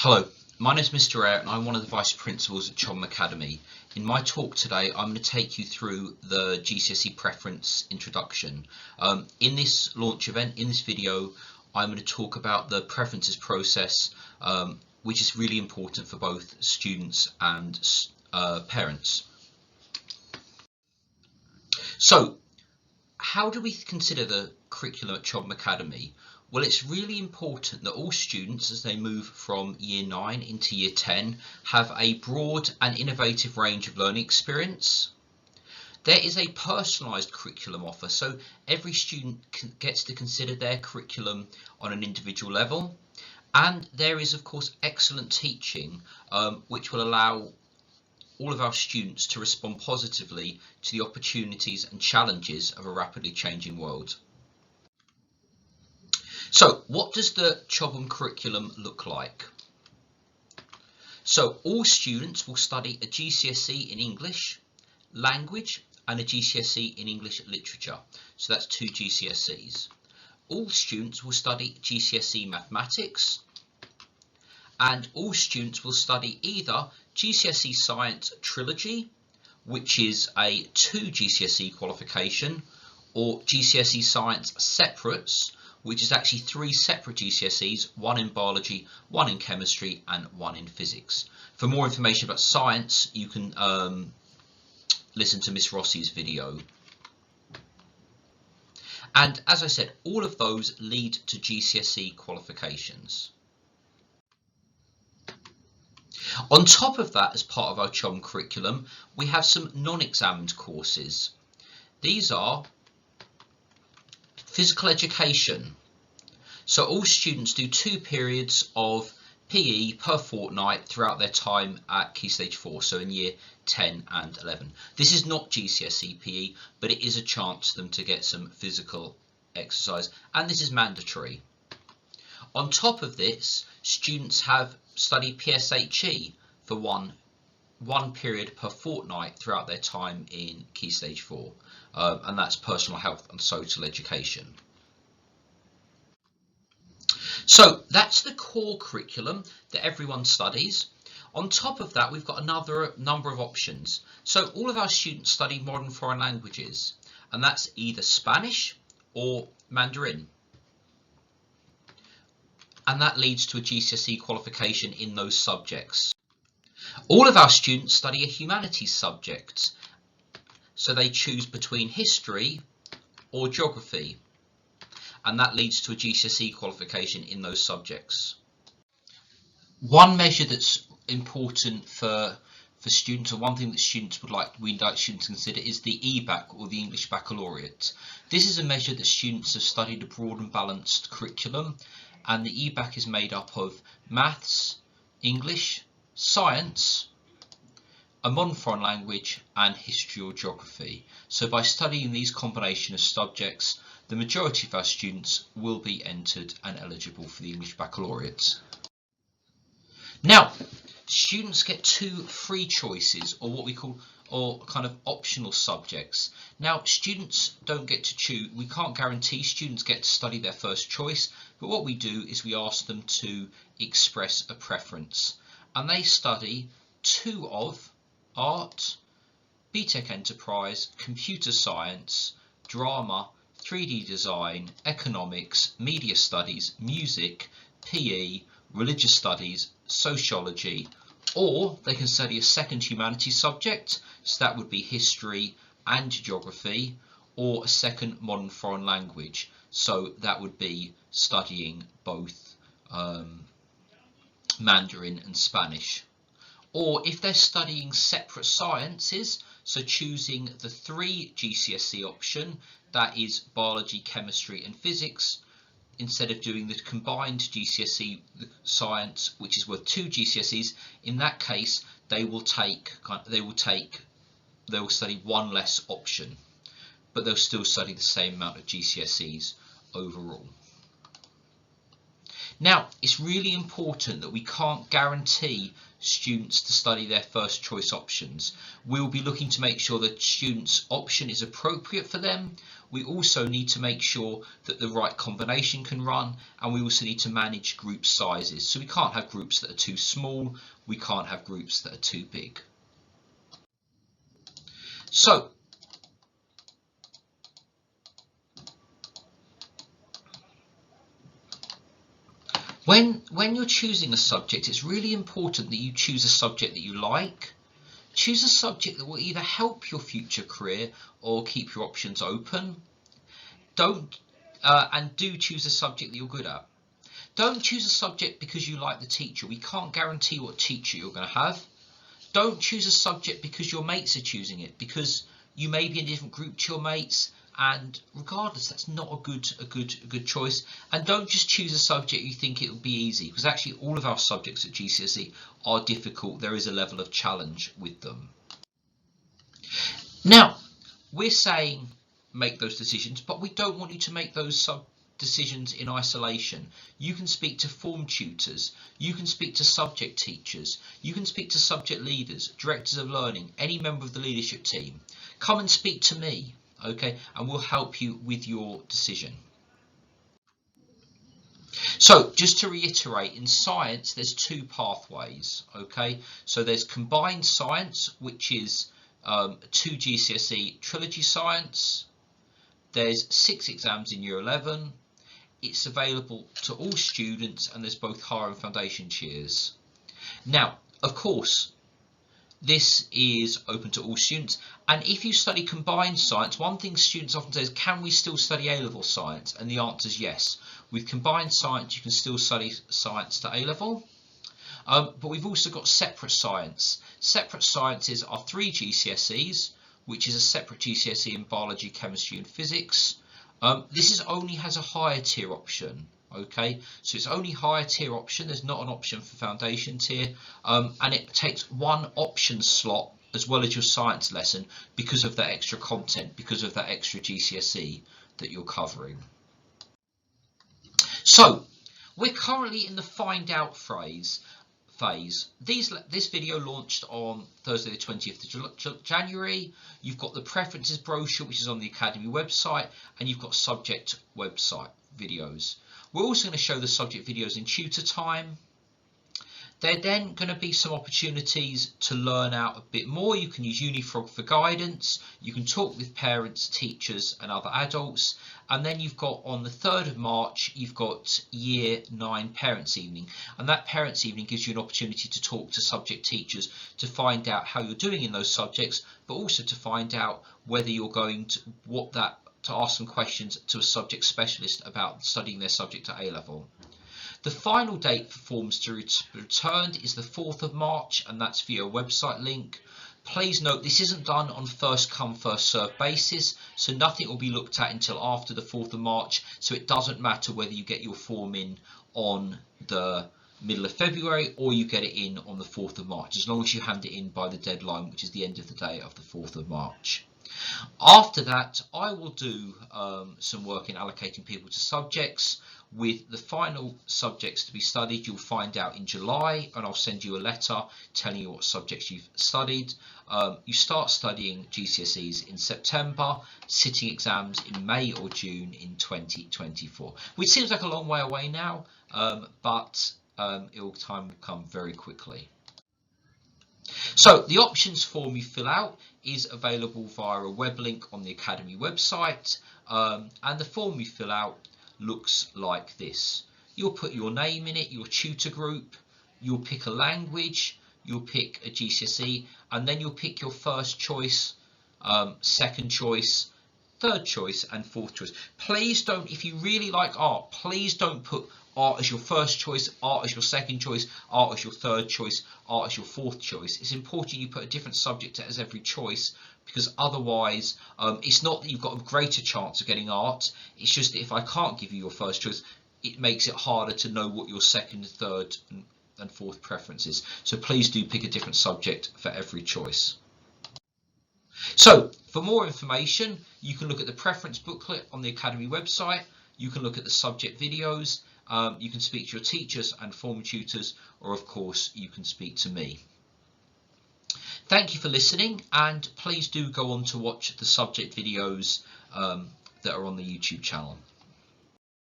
Hello, my name is Mr. Eyre and I'm one of the Vice Principals at Chobham Academy. In my talk today, I'm going to take you through the GCSE preference introduction. In this launch event, in this video, I'm going to talk about the preferences process, which is really important for both students and parents. So, how do we consider the curriculum at Chobham Academy? Well, it's really important that all students, as they move from Year 9 into Year 10, have a broad and innovative range of learning experience. There is a personalised curriculum offer, so every student gets to consider their curriculum on an individual level. And there is, of course, excellent teaching, which will allow all of our students to respond positively to the opportunities and challenges of a rapidly changing world. So, what does the Chobham curriculum look like? So, all students will study a GCSE in English, language, and a GCSE in English literature. So that's 2 GCSEs. All students will study GCSE mathematics, and all students will study either GCSE Science Trilogy, which is a 2 GCSE qualification, or GCSE Science Separates, which is actually 3 separate GCSEs, 1 in biology, 1 in chemistry, and 1 in physics. For more information about science, you can listen to Miss Rossi's video. And as I said, all of those lead to GCSE qualifications. On top of that, as part of our Chobham curriculum, we have some non-examined courses. These are physical education. So all students do 2 periods of PE per fortnight throughout their time at Key Stage 4, so in Year 10 and 11. This is not GCSE PE, but it is a chance for them to get some physical exercise, and this is mandatory. On top of this, students have studied PSHE for one period per fortnight throughout their time in Key Stage 4, and that's personal health and social education. So that's the core curriculum that everyone studies. On top of that, we've got another number of options. So all of our students study modern foreign languages, and that's either Spanish or Mandarin. And that leads to a GCSE qualification in those subjects. All of our students study a humanities subject, so they choose between history or geography, and that leads to a GCSE qualification in those subjects. One measure that's important for students, or one thing that we'd like students to consider, is the EBAC, or the English Baccalaureate. This is a measure that students have studied a broad and balanced curriculum, and the EBAC is made up of maths, English, science, a modern foreign language, and history or geography. So by studying these combination of subjects, the majority of our students will be entered and eligible for the English Baccalaureate. Now, students get 2 free choices, or what we call, or kind of optional subjects. Now, students don't get to choose. We can't guarantee students get to study their first choice, but what we do is we ask them to express a preference, and they study 2 of art, BTEC Enterprise, computer science, drama, 3D design, economics, media studies, music, PE, religious studies, sociology, or they can study a second humanities subject, so that would be history and geography, or a second modern foreign language, so that would be studying both Mandarin and Spanish. Or if they're studying separate sciences, so choosing the 3 GCSE option, that is biology, chemistry and physics, instead of doing the combined GCSE science, which is worth 2 GCSEs, in that case they will study 1 less option, but they'll still study the same amount of GCSEs overall. Now, it's really important that we can't guarantee students to study their first choice options. We'll be looking to make sure that students' option is appropriate for them. We also need to make sure that the right combination can run, and we also need to manage group sizes. So we can't have groups that are too small, we can't have groups that are too big. So, when you're choosing a subject, it's really important that you choose a subject that you like. Choose a subject that will either help your future career or keep your options open. And do choose a subject that you're good at. Don't choose a subject because you like the teacher. We can't guarantee what teacher you're going to have. Don't choose a subject because your mates are choosing it, because you may be in a different group to your mates, and regardless, that's not a good choice. And don't just choose a subject you think it will be easy, because actually all of our subjects at GCSE are difficult. There is a level of challenge with them. Now, we're saying make those decisions, but we don't want you to make those decisions in isolation. You can speak to form tutors, you can speak to subject teachers, you can speak to subject leaders, directors of learning, any member of the leadership team. Come and speak to me, okay, and we'll help you with your decision. So just to reiterate, in science there's two pathways, okay? So there's combined science, which is 2 GCSE trilogy science. There's 6 exams in year 11. It's available to all students, and there's both higher and foundation tiers. Now, of course, this is open to all students, and if you study combined science, one thing students often say is, can we still study A-level science? And the answer is yes. With combined science, you can still study science to A-level. But we've also got separate science. Separate sciences are 3 GCSEs, which is a separate GCSE in biology, chemistry and physics. This only has a higher tier option, okay? So it's only higher tier option, there's not an option for foundation tier, and it takes 1 option slot as well as your science lesson because of that extra content, because of that extra GCSE that you're covering. So, we're currently in the find out phase. This video launched on Thursday the 20th of January. You've got the preferences brochure, which is on the Academy website, and you've got subject website videos. We're also going to show the subject videos in tutor time. There are then going to be some opportunities to learn out a bit more. You can use Unifrog for guidance, you can talk with parents, teachers and other adults, and then you've got on the 3rd of March you've got Year 9 Parents Evening, and that Parents Evening gives you an opportunity to talk to subject teachers to find out how you're doing in those subjects, but also to find out whether you're going to to ask some questions to a subject specialist about studying their subject at A-level. The final date for forms to return is the 4th of March, and that's via a website link. Please note this isn't done on first come first served basis, so nothing will be looked at until after the 4th of March, so it doesn't matter whether you get your form in on the middle of February or you get it in on the 4th of March, as long as you hand it in by the deadline, which is the end of the day of the 4th of March. After that, I will do some work in allocating people to subjects. With the final subjects to be studied, you'll find out in July, and I'll send you a letter telling you what subjects you've studied. You start studying GCSEs in September, sitting exams in May or June in 2024, which seems like a long way away now, but time will come very quickly. So the options form you fill out is available via a web link on the Academy website, and the form you fill out looks like this. You'll put your name in it, your tutor group, you'll pick a language, you'll pick a GCSE, and then you'll pick your first choice, second choice, third choice and fourth choice. Please don't, if you really like art, please don't put art as your first choice, art as your second choice, art as your third choice, art as your fourth choice. It's important you put a different subject as every choice, because otherwise it's not that you've got a greater chance of getting art, it's just that if I can't give you your first choice, it makes it harder to know what your second, third and fourth preference is. So please do pick a different subject for every choice. So for more information, you can look at the preference booklet on the Academy website, you can look at the subject videos, You can speak to your teachers and form tutors, or of course you can speak to me. Thank you for listening, and please do go on to watch the subject videos that are on the YouTube channel.